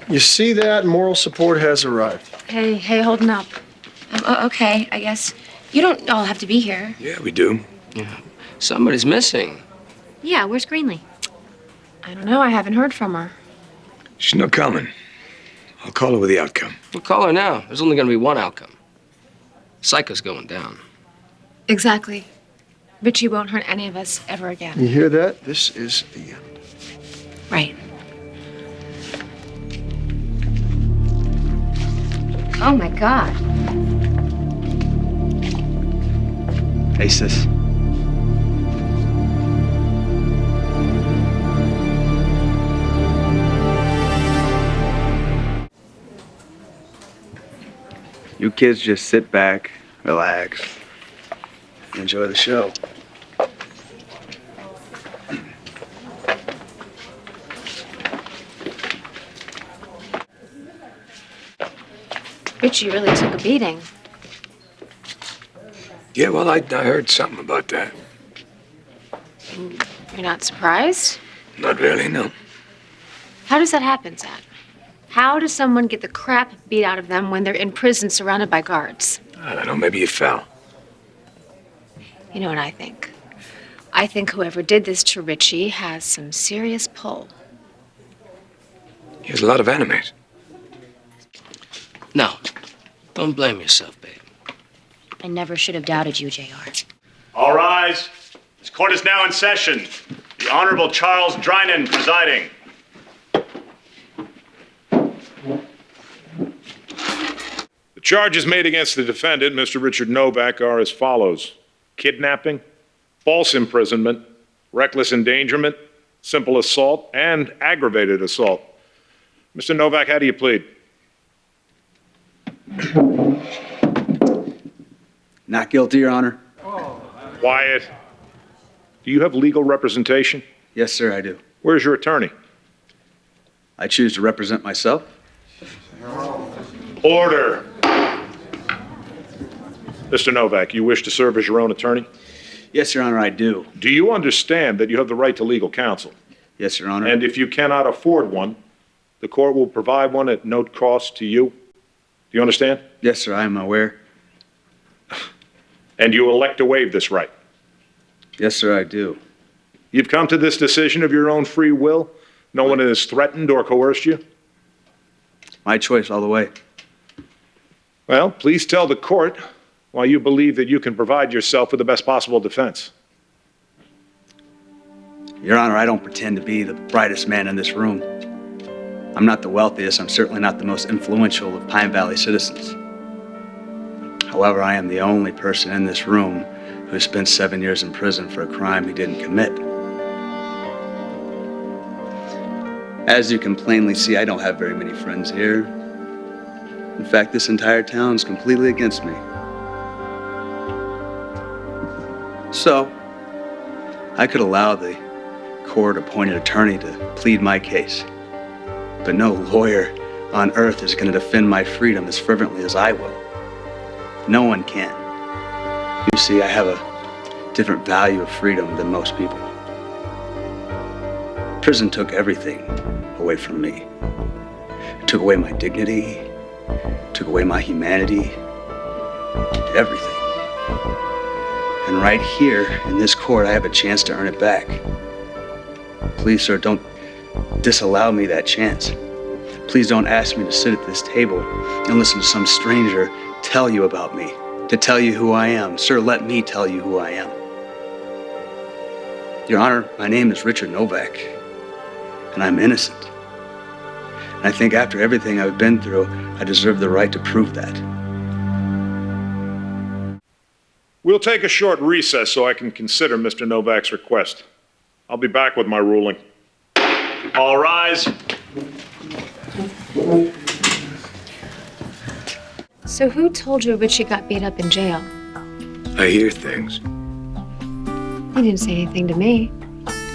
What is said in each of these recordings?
You see that? Moral support has arrived. Hey, holding up. Okay, I guess. You don't all have to be here. Yeah, we do. Yeah. Somebody's missing. Yeah, where's Greenlee? I don't know. I haven't heard from her. She's not coming. I'll call her with the outcome. We'll call her now. There's only going to be one outcome. Psycho's going down. Exactly. Richie won't hurt any of us ever again. You hear that? This is the end. Right. Oh, my God. Hey, sis. You kids just sit back, relax, and enjoy the show. Richie really took a beating. Yeah, well, I heard something about that. You're not surprised? Not really, no. How does that happen, Zach? How does someone get the crap beat out of them when they're in prison surrounded by guards? I don't know, maybe you fell. You know what I think? I think whoever did this to Richie has some serious pull. He has a lot of enemies. No. Don't blame yourself, babe. I never should have doubted you, JR. All rise. This court is now in session. The Honorable Charles Drinan presiding. The charges made against the defendant, Mr. Richard Novak, are as follows: kidnapping, false imprisonment, reckless endangerment, simple assault, and aggravated assault. Mr. Novak, how do you plead? Not guilty, Your Honor. Quiet. Do you have legal representation? Yes, sir, I do. Where's your attorney? I choose to represent myself. Order. Mr. Novak, you wish to serve as your own attorney? Yes, Your Honor, I do. Do you understand that you have the right to legal counsel? Yes, Your Honor. And if you cannot afford one, the court will provide one at no cost to you? Do you understand? Yes, sir, I am aware. And you elect to waive this right? Yes, sir, I do. You've come to this decision of your own free will? No one has threatened or coerced you? My choice all the way. Well, please tell the court why you believe that you can provide yourself with the best possible defense. Your Honor, I don't pretend to be the brightest man in this room. I'm not the wealthiest. I'm certainly not the most influential of Pine Valley citizens. However, I am the only person in this room who spent 7 years in prison for a crime he didn't commit. As you can plainly see, I don't have very many friends here. In fact, this entire town's completely against me. So, I could allow the court-appointed attorney to plead my case. But no lawyer on earth is going to defend my freedom as fervently as I will. No one can. You see, I have a different value of freedom than most people. Prison took everything away from me. It took away my dignity, took away my humanity, everything. And right here in this court, I have a chance to earn it back. Please, sir, don't disallow me that chance. Please don't ask me to sit at this table and listen to some stranger tell you about me, to tell you who I am. Sir, let me tell you who I am. Your Honor, my name is Richard Novak, and I'm innocent. And I think after everything I've been through, I deserve the right to prove that. We'll take a short recess so I can consider Mr. Novak's request. I'll be back with my ruling. All rise. So who told you Richie got beat up in jail? I hear things. He didn't say anything to me.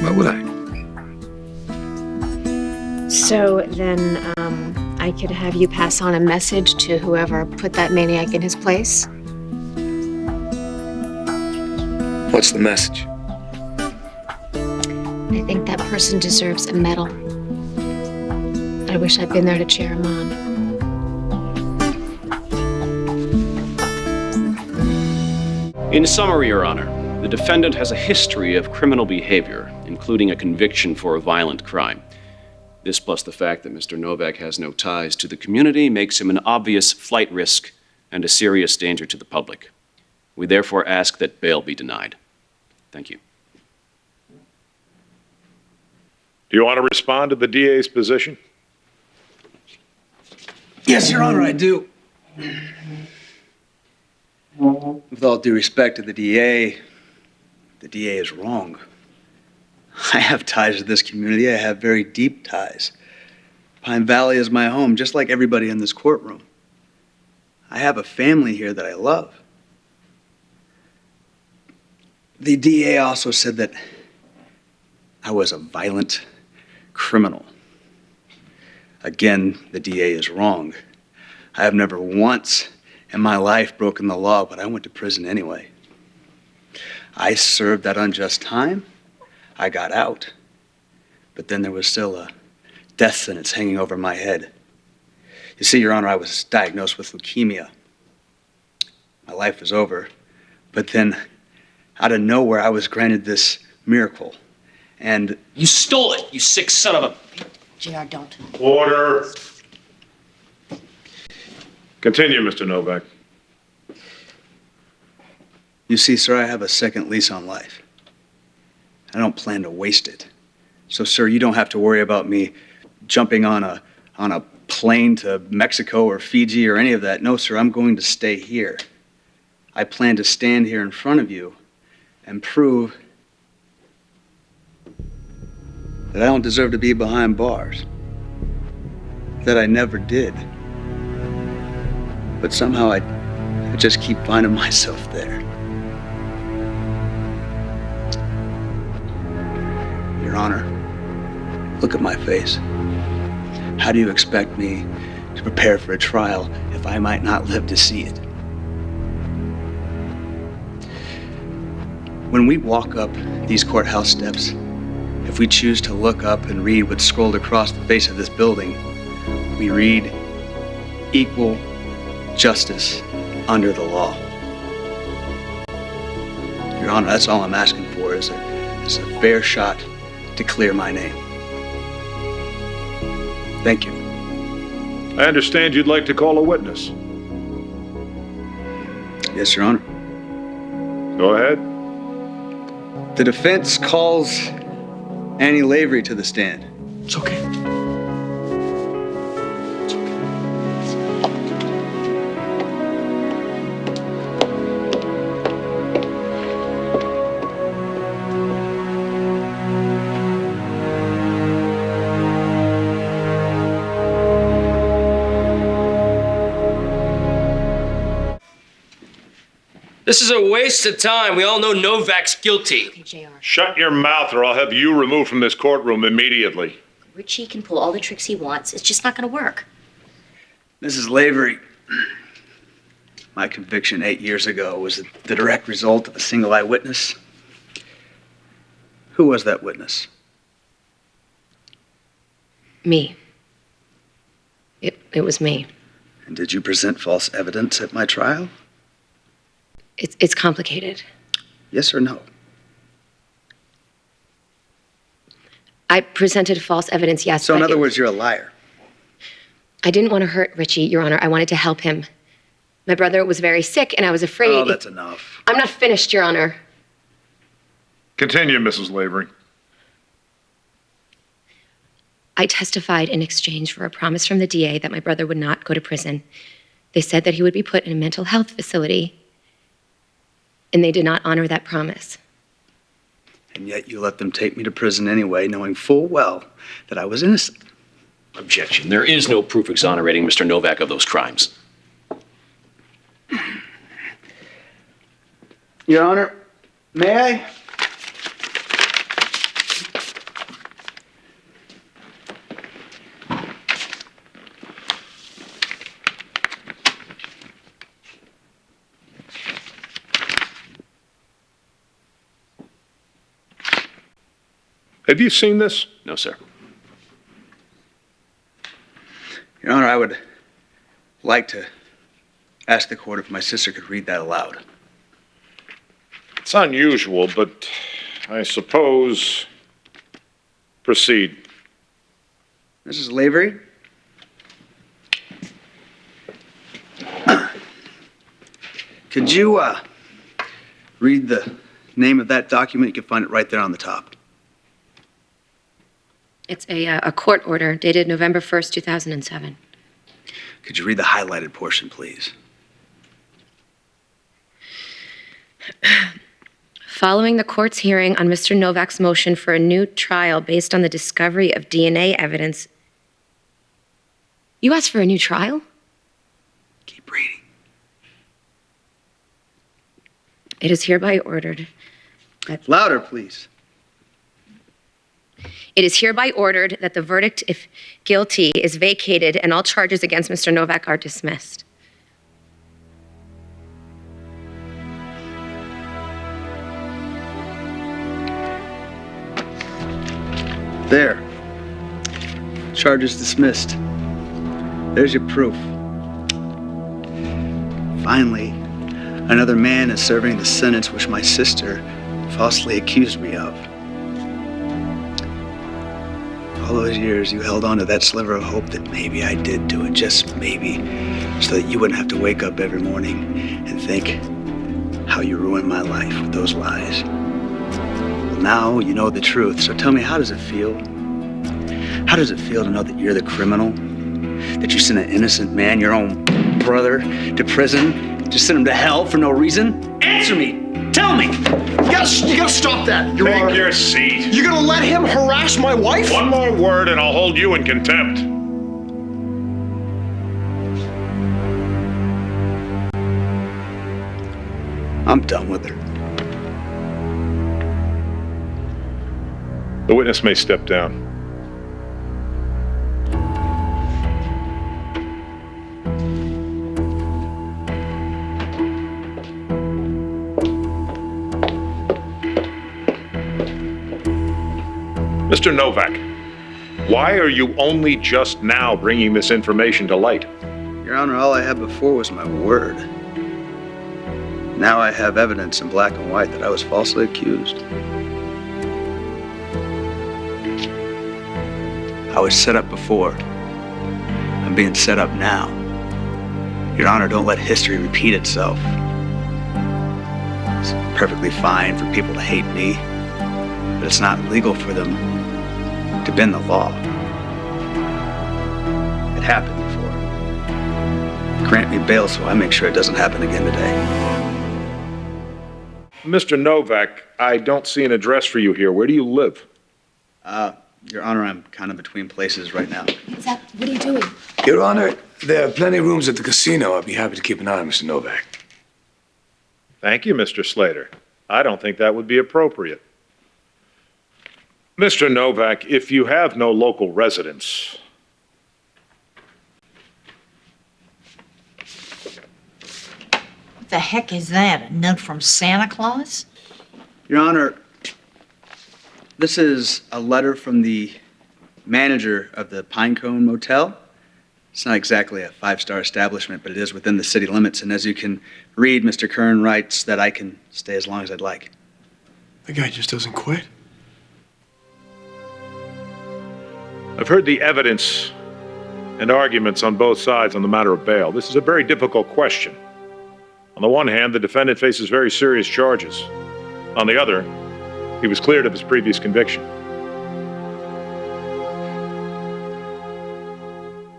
Why would I? So then, I could have you pass on a message to whoever put that maniac in his place? What's the message? I think that person deserves a medal. I wish I'd been there to cheer him on. In summary, Your Honor, the defendant has a history of criminal behavior, including a conviction for a violent crime. This, plus the fact that Mr. Novak has no ties to the community, makes him an obvious flight risk and a serious danger to the public. We therefore ask that bail be denied. Thank you. Do you want to respond to the DA's position? Yes, Your Honor, I do. With all due respect to the DA is wrong. I have ties to this community. I have very deep ties. Pine Valley is my home, just like everybody in this courtroom. I have a family here that I love. The DA also said that I was a violent criminal. Again, the DA is wrong. I have never once in my life broken the law, but I went to prison anyway. I served that unjust time. I got out. But then there was still a death sentence hanging over my head. You see, Your Honor, I was diagnosed with leukemia. My life was over. But then, out of nowhere, I was granted this miracle. And You stole it, you sick son of a... JR, don't. Order. Continue, Mr. Novak. you see, sir, I have a second lease on life. I don't plan to waste it. So, sir, you don't have to worry about me jumping on a plane to Mexico or Fiji or any of that. No, sir, I'm going to stay here. I plan to stand here in front of you and prove that I don't deserve to be behind bars. That I never did. But somehow I just keep finding myself there. Your Honor, look at my face. How do you expect me to prepare for a trial if I might not live to see it? When we walk up these courthouse steps, if we choose to look up and read what's scrolled across the face of this building, we read equal justice under the law. Your Honor, that's all I'm asking for is a fair shot to clear my name. Thank you. I understand you'd like to call a witness. Yes, Your Honor. Go ahead. The defense calls Annie Lavery to the stand. It's okay. This is a waste of time. We all know Novak's guilty. Okay, JR. Shut your mouth or I'll have you removed from this courtroom immediately. Richie can pull all the tricks he wants. It's just not going to work. Mrs. Lavery, my conviction 8 years ago was the direct result of a single eyewitness. Who was that witness? Me. It was me. And did you present false evidence at my trial? It's complicated. Yes or no? I presented false evidence, yes. So in but other words, you're a liar. I didn't want to hurt Richie, Your Honor. I wanted to help him. My brother was very sick, and I was afraid. Oh, that's enough. I'm not finished, Your Honor. Continue, Mrs. Lavery. I testified in exchange for a promise from the DA that my brother would not go to prison. They said that he would be put in a mental health facility, and they did not honor that promise. And yet you let them take me to prison anyway, knowing full well that I was innocent. Objection. There is no proof exonerating Mr. Novak of those crimes. Your Honor, may I? Have you seen this? No, sir. Your Honor, I would like to ask the court if my sister could read that aloud. It's unusual, but I suppose proceed. Mrs. Lavery? Could you, read the name of that document? You can find it right there on the top. It's a court order dated November 1st, 2007. Could you read the highlighted portion, please? Following the court's hearing on Mr. Novak's motion for a new trial based on the discovery of DNA evidence. You asked for a new trial? Keep reading. It is hereby ordered that Louder, please. it is hereby ordered that the verdict, if guilty, is vacated and all charges against Mr. Novak are dismissed. There. Charges dismissed. There's your proof. Finally, another man is serving the sentence which my sister falsely accused me of. All those years you held on to that sliver of hope that maybe I did do it, just maybe, so that you wouldn't have to wake up every morning and think how you ruined my life with those lies. Well, now you know the truth, so tell me, how does it feel? How does it feel to know that you're the criminal? That you sent an innocent man, your own brother, to prison? Just sent him to hell for no reason? Answer me! Tell me! You gotta stop that. Take your seat. You're gonna let him harass my wife? One more word and I'll hold you in contempt. I'm done with her. The witness may step down. Mr. Novak, why are you only just now bringing this information to light? Your Honor, all I had before was my word. Now I have evidence in black and white that I was falsely accused. I was set up before. I'm being set up now. Your Honor, don't let history repeat itself. It's perfectly fine for people to hate me, but it's not legal for them to bend the law. It happened before. Grant me bail so I make sure it doesn't happen again today. Mr. Novak, I don't see an address for you here. Where do you live? Your Honor, I'm kind of between places right now. Zach, what are you doing? Your Honor, there are plenty of rooms at the casino. I'd be happy to keep an eye on Mr. Novak. Thank you, Mr. Slater. I don't think that would be appropriate. Mr. Novak, if you have no local residence, What the heck is that? A note from Santa Claus? Your Honor, this is a letter from the manager of the Pinecone Motel. It's not exactly a five-star establishment, but it is within the city limits. And as you can read, Mr. Kern writes that I can stay as long as I'd like. The guy just doesn't quit. I've heard the evidence and arguments on both sides on the matter of bail. This is a very difficult question. On the one hand, the defendant faces very serious charges. On the other, he was cleared of his previous conviction.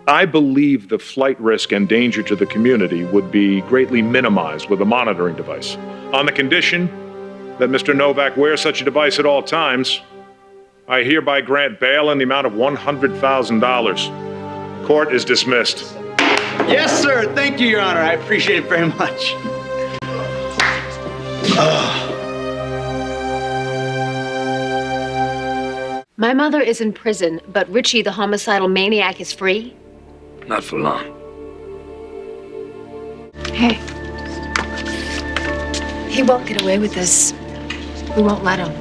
I believe the flight risk and danger to the community would be greatly minimized with a monitoring device. On the condition that Mr. Novak wears such a device at all times, I hereby grant bail in the amount of $100,000. Court is dismissed. Yes, sir. Thank you, Your Honor. I appreciate it very much. My mother is in prison, but Richie, the homicidal maniac, is free? Not for long. Hey. He won't get away with this. We won't let him.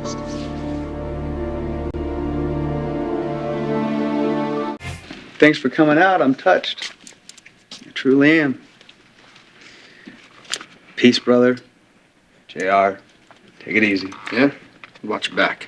Thanks for coming out. I'm touched. I truly am. Peace, brother. JR, take it easy. Yeah? Watch your back.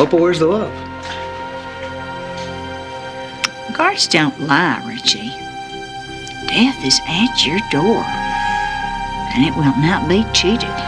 Opal, where's the love? Guards don't lie, Richie. Death is at your door, and it will not be cheated.